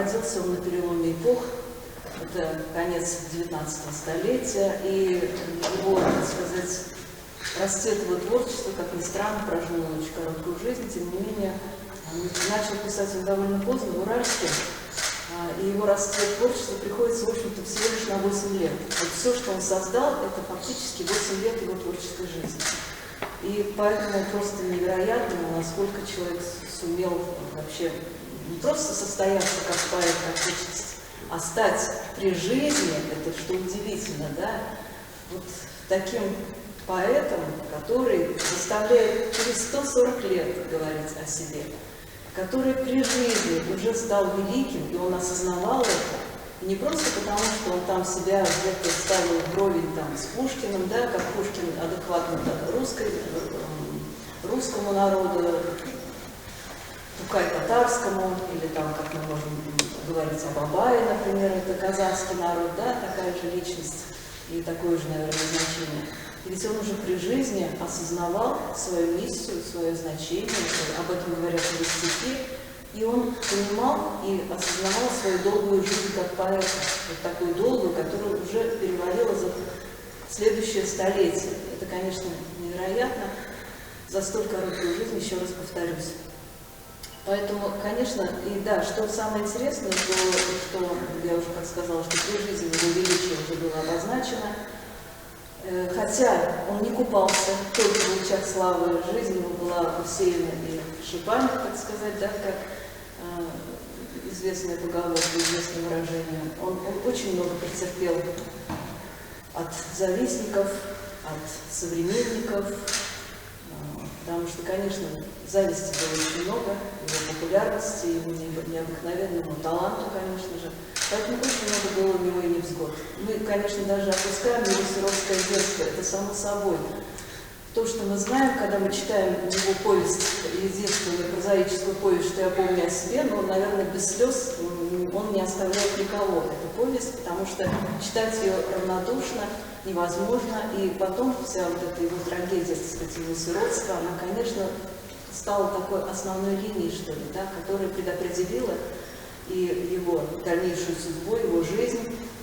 Родился он на переломе эпох, это конец 19 столетия, и его, так сказать, расцвет его творчества, как ни странно, прожил он очень короткую жизнь, тем не менее, начал писать он довольно поздно, в Уральске, и его расцвет творчества приходится, в общем-то, всего лишь на 8 лет. Вот все, что он создал, это фактически 8 лет его творческой жизни. И поэтому просто невероятно, насколько человек сумел вообще не просто состояться как поэт, как личность, а стать при жизни, это что удивительно, да, вот таким поэтом, который заставляет через 140 лет говорить о себе, который при жизни уже стал великим, и он осознавал это, не просто потому, что он там себя где-то ставил вровень там, с Пушкиным, да, как Пушкин адекватно русскому народу, Тукай татарскому, или там, как мы можем говорить о Бабае, например, это казахский народ, да, такая же личность и такое же, наверное, значение. Ведь он уже при жизни осознавал свою миссию, свое значение, об этом говорят его стихи, и он понимал и осознавал свою долгую жизнь как поэта, вот такую долгую, которая уже перевалила за следующее столетие. Это, конечно, невероятно, за столь короткую жизнь, еще раз повторюсь. Поэтому, конечно, и да, что самое интересное, что я уже как сказала, что при жизни его величие уже было обозначено, хотя он не купался только в лучах славы, жизнь его была усеяна и шипами, так сказать, да, как известная поговорка, известное выражение. Он очень много претерпел от завистников, от современников, потому что, конечно, зависти было очень много, его популярности, его необыкновенному таланту, конечно же. Поэтому очень много было у него и невзгод. Мы, конечно, даже опускаем его сиротское детство, это само собой. То, что мы знаем, когда мы читаем его повесть, единственную прозаическую повесть, что я помню о себе, но, наверное, без слез он не оставляет никого, эту повесть, потому что читать ее равнодушно невозможно, и потом вся вот эта его трагедия, так сказать, его сиротства, она, конечно, стала такой основной линией, что ли, да, которая предопределила и его дальнейшую судьбу, его жизнь.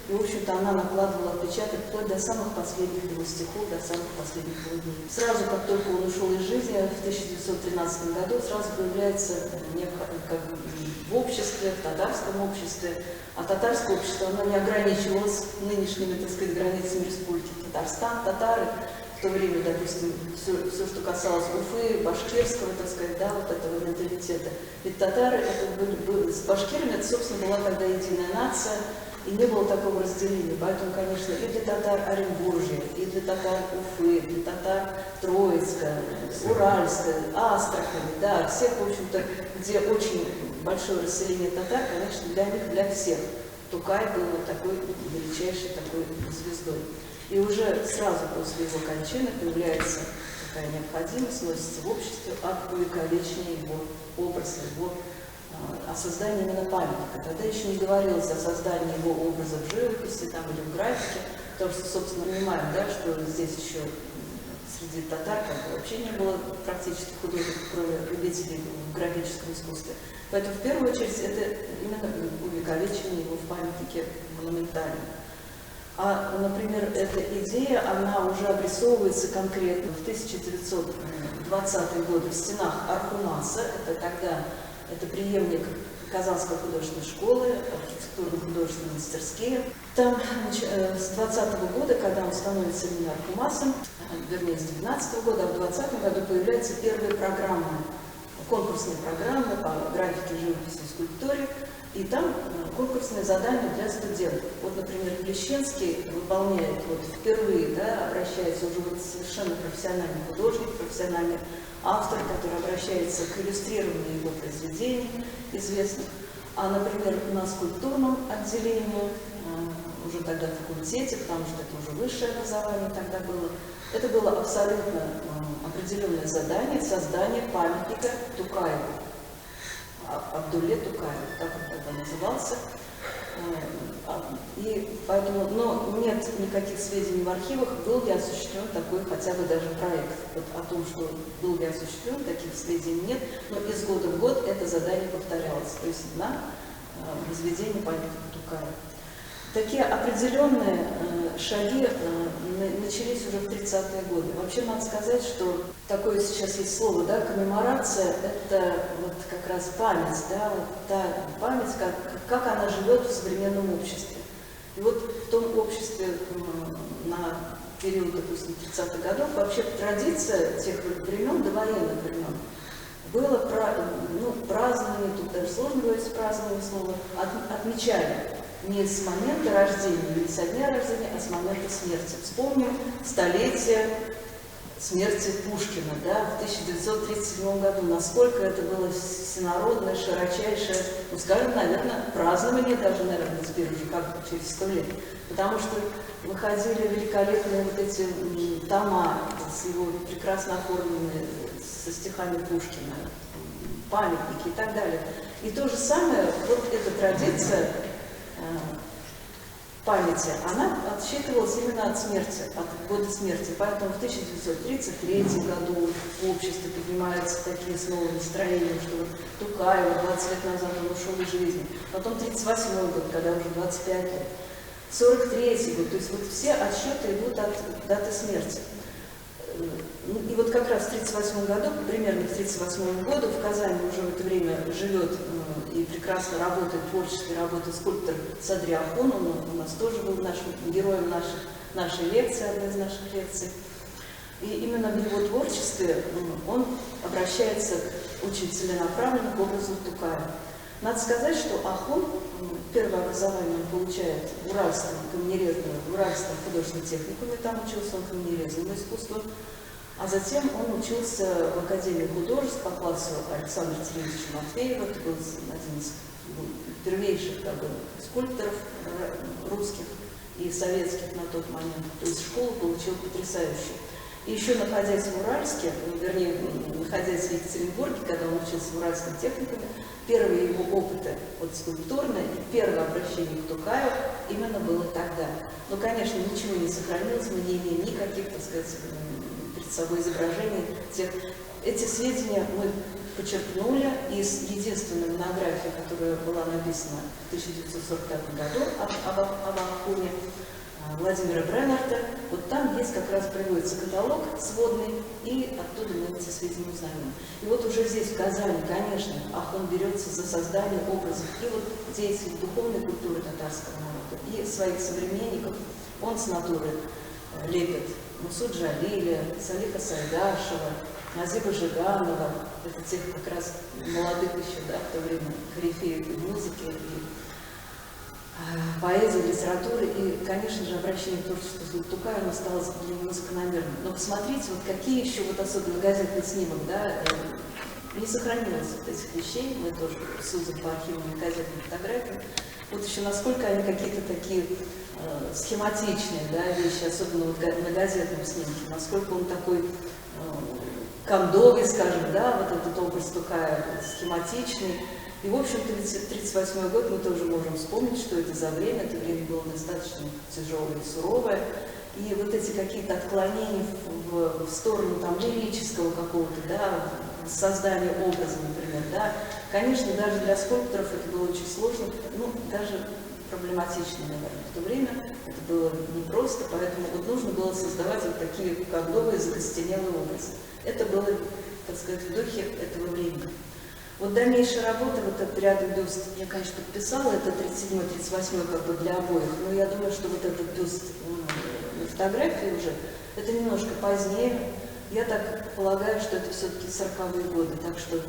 И, в общем-то, она накладывала отпечаток вплоть до самых последних его стихов, до самых последних его дней. Сразу, как только он ушел из жизни, в 1913 году, сразу появляется как в обществе, в татарском обществе. А татарское общество, оно не ограничивалось нынешними, так сказать, границами республики Татарстан, татары. В то время, допустим, все, что касалось Уфы, башкирского, так сказать, да, вот этого менталитета. Ведь татары, с башкирами, это, собственно, была тогда единая нация, и не было такого разделения. Поэтому, конечно, и для татар Оренбуржья, и для татар Уфы, для татар Троицка, Уральска, Астрахани, да, всех, в общем-то, где очень большое расселение татар, конечно, для них, для всех. Тукай был вот такой величайшей такой звездой. И уже сразу после его кончины появляется такая необходимость, носится в обществе от увековечения его образа, его о создании именно памятника. Тогда еще не говорилось о создании его образа в живописи там, или в графике, потому что, собственно, понимаем, да, что здесь еще среди татар вообще не было практически художников, кроме любителей в графическом искусстве. Поэтому, в первую очередь, это именно увековечение его в памятнике монументальном. А, например, эта идея, она уже обрисовывается конкретно в 1920-е годы в стенах Архунаса, это тогда это преемник Казанской художественной школы, архитектурно-художественные мастерские. Там с 20-го года, когда он становится именно Архумасом, вернее, с 19-го года, а в 20-м году появляются первые программы, конкурсные программы по графике, живописи и скульптуре, и там конкурсные задания для студентов. Вот, например, Плещенский выполняет, вот впервые, да, обращается уже вот совершенно профессиональный художник, профессиональный автор, который обращается к иллюстрированию его произведений известных. А, например, на скульптурном отделении, уже тогда в факультете, потому что это уже высшее образование тогда было, это было абсолютно определенное задание создания памятника Тукаеву, Абдулле Тукаеву, так он тогда назывался. И поэтому, но нет никаких сведений в архивах, был ли осуществлен такой хотя бы даже проект. Вот о том, что был ли осуществлен, таких сведений нет, но из года в год это задание повторялось. То есть на возведения памятника Тукая. Такие определенные шаги начались уже в 30-е годы. Вообще надо сказать, что такое сейчас есть слово, да, коммеморация, это вот как раз память, да, вот та память, как она живет в современном обществе. И вот в том обществе на период, допустим, 30-х годов вообще традиция тех времен, довоенных времен, было празднование, тут даже сложно говорить празднование слова, отмечали. Не с момента рождения, не со дня рождения, а с момента смерти. Вспомним столетие смерти Пушкина, да, в 1937 году. Насколько это было всенародное, широчайшее, ну, скажем, наверное, празднование даже, наверное, теперь уже как через 100 лет. Потому что выходили великолепные вот эти тома с его прекрасно оформленными, со стихами Пушкина, памятники и так далее. И то же самое, вот эта традиция памяти, она отсчитывалась именно от смерти, от года смерти. Поэтому в 1933 году в обществе поднимаются такие снова настроения, что вот Тукаева 20 лет назад он ушел из жизни. Потом 1938 год, когда уже 25 лет. 1943 год, то есть вот все отсчеты идут от даты смерти. И вот как раз в 1938 году, примерно к 1938 году, в Казани уже в это время живет и прекрасно работает, творчески работает скульптор Садри Ахон. Он у нас тоже был нашим героем нашей лекции, одной из наших лекций. И именно в его творчестве он обращается очень целенаправленно к образу Тукая. Надо сказать, что Ахон первое образование он получает в Уральском художественном техникуме, там учился он каменерезаному искусству, а затем он учился в Академии художеств по классу Александра Терентьевича Матвеева, это был один из первейших скульпторов русских и советских на тот момент. То есть школу получил потрясающую. И еще находясь в Уральске, вернее, находясь в Екатеринбурге, когда он учился в Уральском техникуме, первые его опыты вот скульптурные, первое обращение к Тукаю именно было тогда. Но, конечно, ничего не сохранилось, мы не имеем никаких, так сказать, перед собой изображений. Эти сведения мы почерпнули из единственной монографии, которая была написана в 1945 году об Ахуне, Владимира Бреннарта. Вот там есть как раз приводится каталог сводный, и оттуда мы эти сведения узнаем. И вот уже здесь, в Казани, конечно, Ахон берется за создание образов и вот деятелей духовной культуры татарского народа, и своих современников. Он с натуры лепит Мусу Джалиля, Салиха Сайдашева, Назиба Жиганова, это тех как раз молодых еще, да, в то время корифеев и музыки, и поэзии, литературы, и, конечно же, обращение к творчеству Тукая, оно стало для него закономерным. Но посмотрите, вот какие еще, вот особенно газетный снимок, да, не сохранилось вот этих вещей, мы тоже судим по архивам и газетным фотографиям, вот еще насколько они какие-то такие схематичные, да, вещи, особенно вот на газетном снимке, насколько он такой кондовый, скажем, да, вот этот образ Тукая схематичный. И, в общем-то, 1938 год мы тоже можем вспомнить, что это за время. Это время было достаточно тяжелое и суровое. И вот эти какие-то отклонения в сторону там лирического какого-то, да, создания образа, например, да. Конечно, даже для скульпторов это было очень сложно, ну, даже проблематично, наверное, в то время. Это было непросто, поэтому вот нужно было создавать вот такие кондовые, закостенелые образы. Это было, так сказать, в духе этого времени. Вот дальнейшая работа, вот этот ряд бюст, я, конечно, подписала, это 37-38 как бы для обоих, но я думаю, что вот этот бюст на фотографии уже, это немножко позднее. Я так полагаю, что это все-таки 40-е годы, так что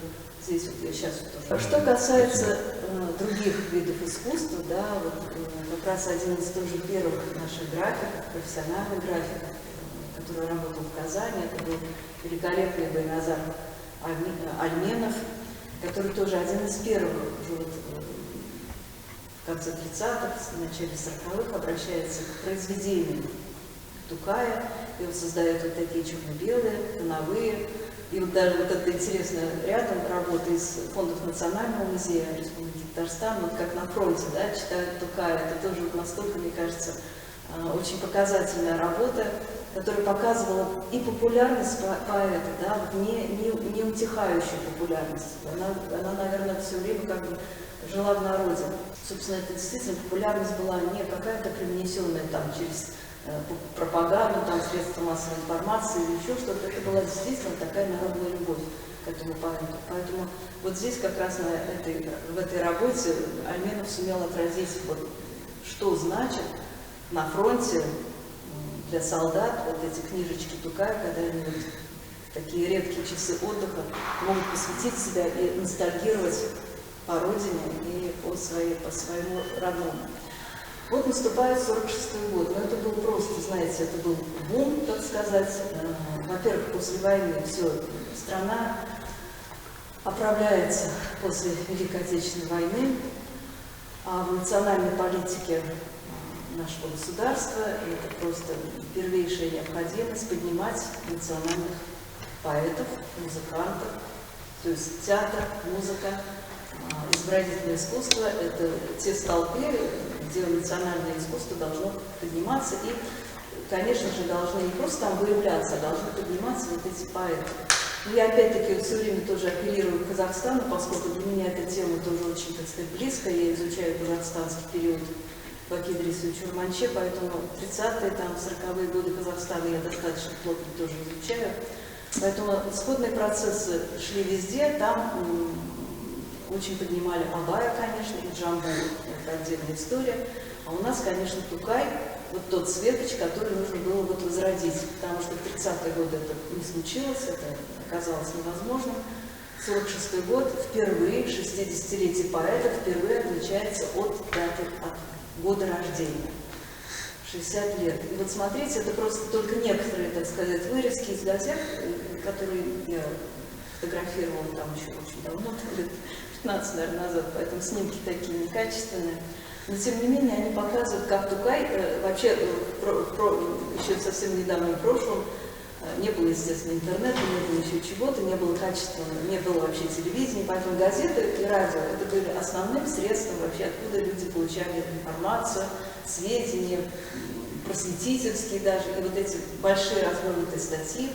здесь вот я сейчас вот тоже. Что касается других видов искусства, да, вот как раз один из тоже первых наших графиков, профессиональных графиков, который работал в Казани, это был великолепный Байназар Альменов, который тоже один из первых, уже вот в конце 30-х, в начале 40-х обращается к произведениям Тукая, и он создает вот такие черно-белые, тоновые, и вот даже вот это интересная рядом работа из фондов Национального музея Республики Татарстан, вот как на фронте, да, читают Тукая, это тоже вот настолько, мне кажется, очень показательная работа, которая показывала и популярность поэта, да, вот не утихающую популярность. Она, наверное, все время как бы жила в народе. Собственно, это действительно популярность была не какая-то привнесенная там через пропаганду, там, средства массовой информации или еще что-то. Это была действительно такая народная любовь к этому поэту. Поэтому вот здесь как раз в этой работе Альменов сумел отразить, вот, что значит на фронте для солдат вот эти книжечки Тукая, когда они вот в такие редкие часы отдыха могут посвятить себя и ностальгировать по родине и по своему родному. Вот наступает 46-й год, но это был просто, знаете, это был бум, так сказать. Во-первых, после войны все, страна оправляется после Великой Отечественной войны, а в национальной политике нашего государства это просто первейшая необходимость поднимать национальных поэтов, музыкантов, то есть театр, музыка, изобразительное искусство – это те столпы, где национальное искусство должно подниматься и, конечно же, должны не просто там выявляться, а должны подниматься вот эти поэты. Но я опять-таки все время тоже апеллирую к Казахстану, поскольку для меня эта тема тоже очень, так сказать, близкая. Я изучаю казахстанский период в Акидрисе Чурманче, поэтому 30-е, там, 40-е годы Казахстана я достаточно плотно тоже изучаю. Поэтому исходные процессы шли везде, там очень поднимали Абая, конечно, и Джамбул, это отдельная история. А у нас, конечно, Тукай, вот тот светоч, который нужно было вот возродить, потому что в 30-е годы это не случилось, это оказалось невозможным. 46-й год, впервые, 60-летие поэта впервые отличается от даты, от года рождения. 60 лет. И вот смотрите, это просто только некоторые, так сказать, вырезки из газет, которые я фотографировала там еще очень давно, лет 15, наверное, назад, поэтому снимки такие некачественные. Но, тем не менее, они показывают, как Тукай, вообще, еще совсем недавнем прошлом, не было, естественно, интернета, не было еще чего-то, не было качественного, не было вообще телевидения, поэтому газеты и радио – это были основным средством вообще, откуда люди получали информацию, сведения, просветительские даже, и вот эти большие развернутые статьи,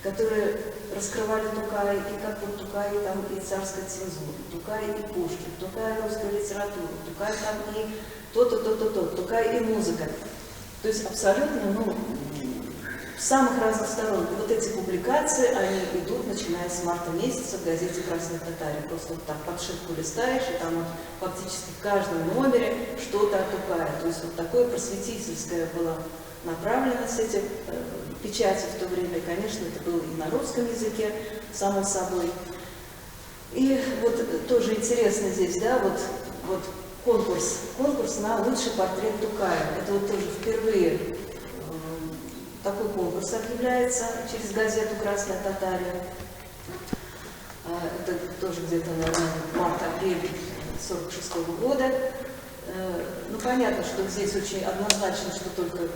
которые раскрывали Тукай, и как вот Тукай, там и царская цензура, Тукай и Пушкин, Тукай и русская литература, Тукай там и то-то, то-то, то-то, Тукай и музыка. То есть абсолютно, ну, с самых разных сторон. И вот эти публикации, они идут, начиная с марта месяца в газете «Красный Татарин». Просто вот так подшивку листаешь, и там вот фактически в каждом номере что-то от Тукая. То есть вот такое просветительское была направленность этих печати в то время. Конечно, это было и на русском языке, само собой. И вот тоже интересно здесь, да, вот конкурс на лучший портрет Тукая. Это вот тоже впервые такой конкурс объявляется через газету «Красная Татария». Это тоже где-то, наверное, март-апрель 1946 года. Ну, понятно, что здесь очень однозначно, что только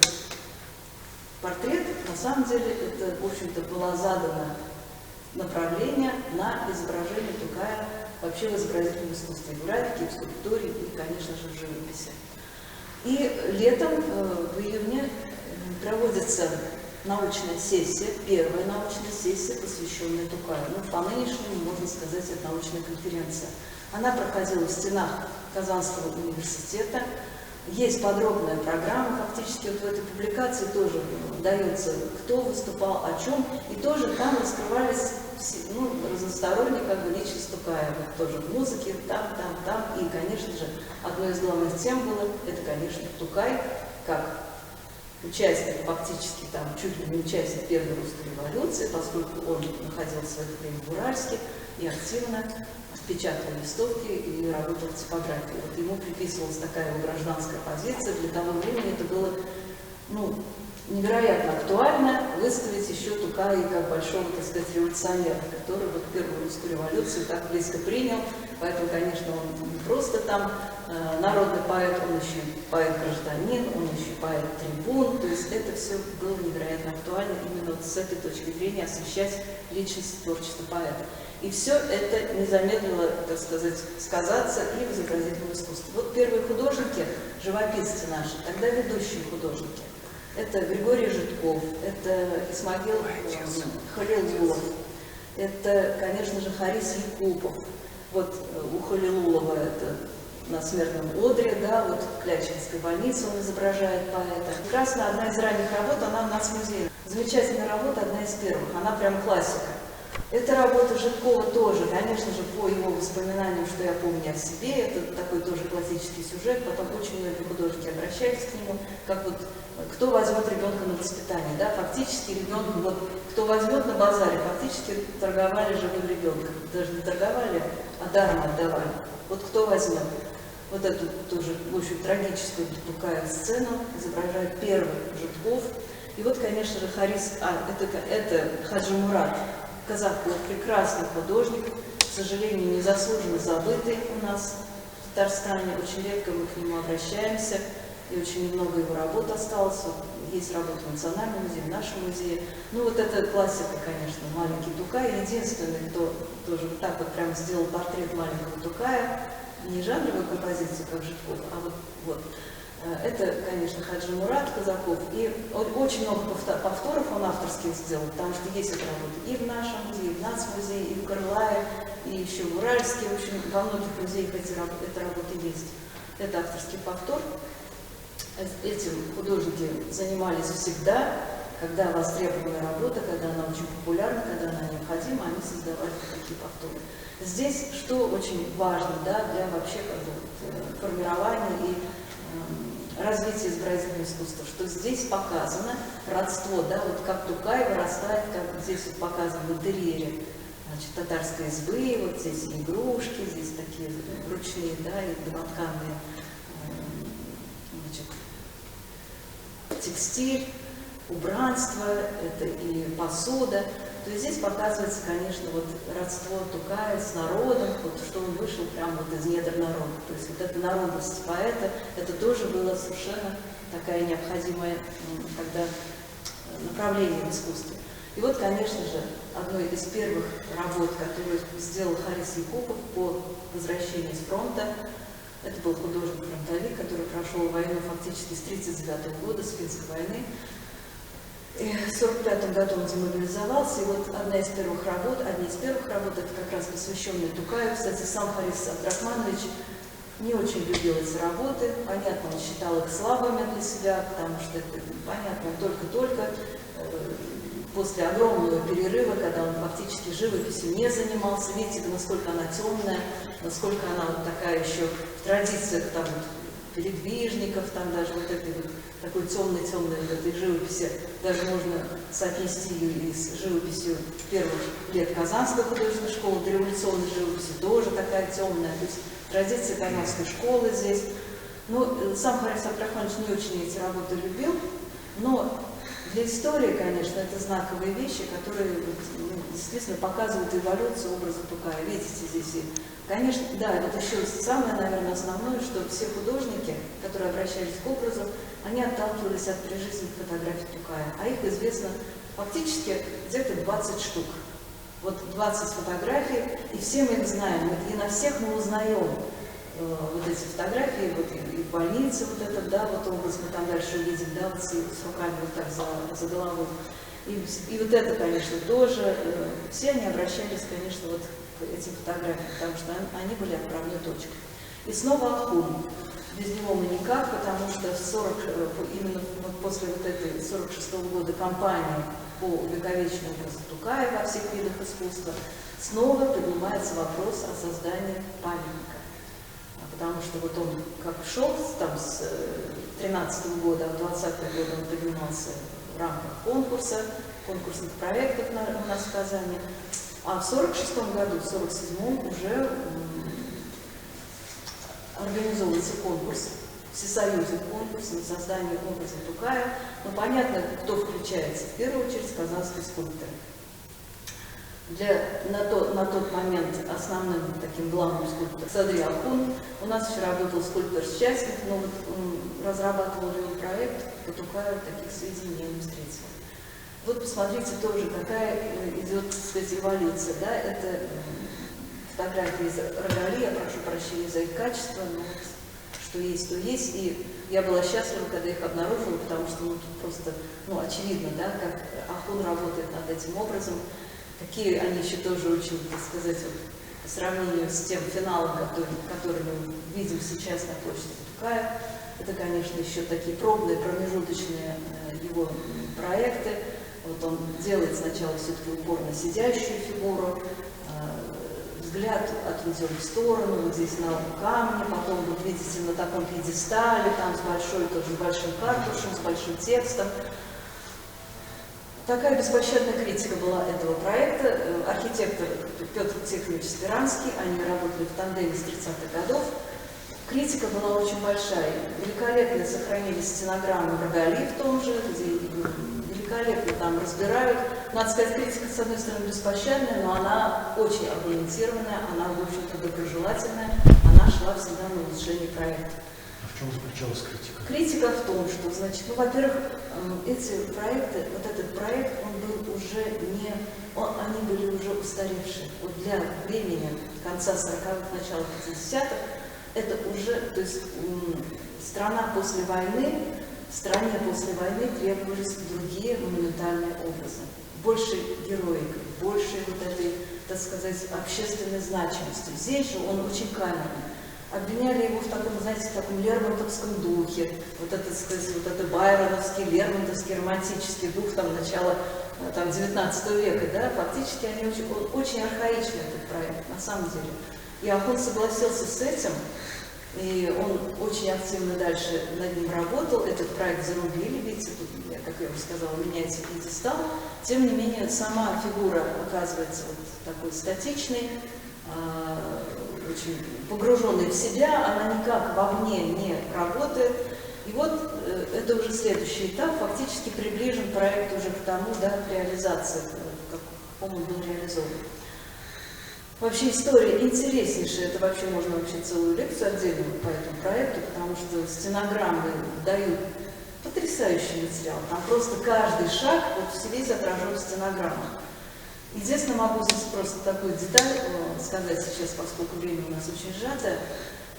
портрет. На самом деле, это, в общем-то, было задано направление на изображение Тукая вообще в изобразительном искусстве, в графике, в скульптуре и, конечно же, в живописи. И летом, в июне, проводится научная сессия, первая научная сессия, посвященная Тукаю. Ну, по нынешнему, можно сказать, это научная конференция. Она проходила в стенах Казанского университета. Есть подробная программа, фактически вот в этой публикации тоже дается, кто выступал, о чем, и тоже там раскрывались, ну, разносторонне как бы личность Тукая, вот тоже в музыке, там, и, конечно же, одной из главных тем было, это, конечно, Тукай, как участник, фактически там чуть ли не участник Первой русской революции, поскольку он находился в это время в Уральске и активно печатал листовки и работал в типографии. Вот ему приписывалась такая его гражданская позиция. Для того времени это было, ну, невероятно актуально выставить еще Тукая как большого, так сказать, революционера, который вот Первую русскую революцию так близко принял. Поэтому, конечно, он не просто там народный поэт, он еще и поэт-гражданин, он еще и поэт-трибун. То есть это все было невероятно актуально именно вот с этой точки зрения освещать личность творчества поэта. И все это не замедлило, так сказать, сказаться и в изобразительном искусстве. Вот первые художники, живописцы наши, тогда ведущие художники. Это Григорий Житков, это Исмагил Халилулов, это, конечно же, Харис Якупов. Вот у Халилулова это на смертном одре, да, вот в Клячинской больнице он изображает поэта. Прекрасно, одна из ранних работ, она у нас в музее. Замечательная работа, одна из первых, она прям классика. Эта работа Житкова тоже, конечно же, по его воспоминаниям, что я помню о себе, это такой тоже классический сюжет, потом очень многие художники обращались к нему, как вот кто возьмет ребенка на воспитание, да, фактически ребенка, вот кто возьмет на базаре, фактически торговали живым ребенком, даже не торговали, а даром отдавали. Вот кто возьмет. Вот эту тоже, в общем, трагическую такая сцену изображает первый Житков. И вот, конечно же, это Хаджи Мурат Казаков, прекрасный художник, к сожалению, незаслуженно забытый у нас в Татарстане. Очень редко мы к нему обращаемся, и очень много его работ осталось. Есть работа в Национальном музее, в нашем музее. Ну вот это классика, конечно, маленький Тукай. Единственный, кто тоже вот так вот прям сделал портрет маленького Тукая, не жанровую композицию, как Житков, а вот. Это, конечно, Хаджи Мурат Казаков, и очень много повторов он авторских сделал, потому что есть эта работа и в нашем музее, и в Нацмузее, и в Крылае, и еще в Уральске, в общем, во многих музеях эта работа есть. Это авторский повтор. Этим художники занимались всегда, когда востребована работа, когда она очень популярна, когда она необходима, они создавали такие повторы. Здесь что очень важно, да, для вообще как бы, формирования и развития изобразительного искусства, что здесь показано родство, да, вот как Тукай вырастает, как здесь вот показано в интерьере, значит, татарской избы, вот здесь игрушки, здесь такие ручные, да, и домотканные, значит, текстиль, убранство, это или посуда. То есть здесь показывается, конечно, вот родство Тукая с народом, вот, что он вышел прямо вот из недр народа. То есть вот эта народность поэта, это тоже было совершенно такая необходимая тогда направление в искусстве. И вот, конечно же, одной из первых работ, которую сделал Харис Якупов по возвращении с фронта, это был художник-фронтовик, который прошел войну фактически с 1939 года, с Финской войны. И в 1945 году он демобилизовался, и вот одни из первых работ, это как раз посвященная Тукаю. Кстати, сам Харис Абдрахманович не очень любил эти работы, понятно, он считал их слабыми для себя, потому что это, понятно, только-только после огромного перерыва, когда он фактически живописью не занимался, видите, насколько она темная, насколько она вот такая еще в традициях там передвижников, там даже вот этой вот такой темной этой живописи, даже можно соотнести ее и с живописью первых лет Казанской художественной школы, дореволюционной живописи, тоже такая темная, то есть традиция Казанской школы здесь. Но сам Харис Абдрахманович не очень эти работы любил, но для истории, конечно, это знаковые вещи, которые действительно показывают эволюцию образа Тукая. Видите здесь, конечно, да, это еще самое, наверное, основное, что все художники, которые обращались к образу, они отталкивались от прижизненных фотографий Тукая, а их известно фактически где-то 20 штук. Вот 20 фотографий, и все мы их знаем, и на всех мы узнаем вот эти фотографии, вот и в больнице вот этот, да, вот образ мы там дальше увидим, да, вот с руками вот так за головой. И вот это, конечно, тоже, все они обращались, конечно, вот к этим фотографиям, потому что они были отправной точкой. И снова Ахун. Без него мы никак, потому что именно после вот этой 46-го года кампании по увековечению образа Тукая во всех видах искусства снова поднимается вопрос о создании памятника. Потому что вот он как шел там с 13-го года, а в 20-й год он поднимался в рамках конкурсных проектов у нас в Казани. А в 46-м году, в 47-м уже организовывается конкурс, всесоюзный конкурс на создание образа Тукая. Но понятно, кто включается. В первую очередь казанские скульпторы. На тот момент основным таким главным скульптором Садри Ахун. У нас еще работал скульптор Счастьев, но вот он разрабатывал его проект по Тукаю, таких сведений я не встретила. Вот посмотрите тоже, какая идет, так сказать, эволюция. Да? Это фотографии из Рогали, я прошу прощения за их качество, но вот, что есть, то есть. И я была счастлива, когда их обнаружила, потому что тут просто очевидно, да, как Ахун работает над этим образом. Какие они еще тоже очень, так сказать, вот, по сравнению с тем финалом, который мы видим сейчас на площади Тукаев. Это, конечно, еще такие пробные, промежуточные его проекты. Вот он делает сначала все-таки упор на сидящую фигуру, взгляд отведен в сторону, вот здесь на камне, потом вы видите на таком пьедестале, там с большой, тоже с большим картушем, с большим текстом. Такая беспощадная критика была этого проекта. Архитектор Петр Тихонович Спиранский, они работали в тандеме с 30-х годов. Критика была очень большая. Великолепно сохранились стенограммы Рогалии в том же, где великолепно там разбирают. Надо сказать, критика, с одной стороны, беспощадная, но она очень аргументированная, она, в общем-то, доброжелательная, она шла всегда на улучшение проекта. А в чем заключалась критика? Критика в том, что, значит, ну, во-первых, эти проекты, вот этот проект, он был уже не, они были уже устаревшие. Вот для времени конца 40-х, начала 50-х, это уже, то есть страна после войны, в стране после войны требовались другие монументальные образы. Больше героики, больше вот этой, так сказать, общественной значимости. Здесь же он очень камерный. Обвиняли его в таком, знаете, в таком лермонтовском духе. Вот это, сказать, вот это байроновский, лермонтовский, романтический дух там начала там, 19 века, да, фактически они очень архаичный этот проект, на самом деле. И Ахун согласился с этим, и он очень активно дальше над ним работал. Этот проект зарубили, видите, тут, как я уже сказала, меняется пьедестал. Тем не менее, сама фигура оказывается вот такой статичной, очень погруженной в себя, она никак вовне не работает. И вот это уже следующий этап, фактически приближен проект уже к тому, да, к реализации, как он был реализован. Вообще история интереснейшая, это вообще можно вообще целую лекцию отдельную по этому проекту, потому что стенограммы дают потрясающий материал. Там просто каждый шаг вот весь отражен в стенограммах. Единственное, могу здесь просто такую деталь сказать сейчас, поскольку время у нас очень сжатое.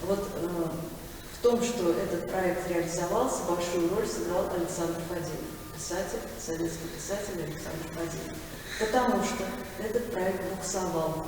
Вот в том, что этот проект реализовался, большую роль сыграл Александр Фадеев, советский писатель Александр Фадеев. Потому что этот проект буксовал.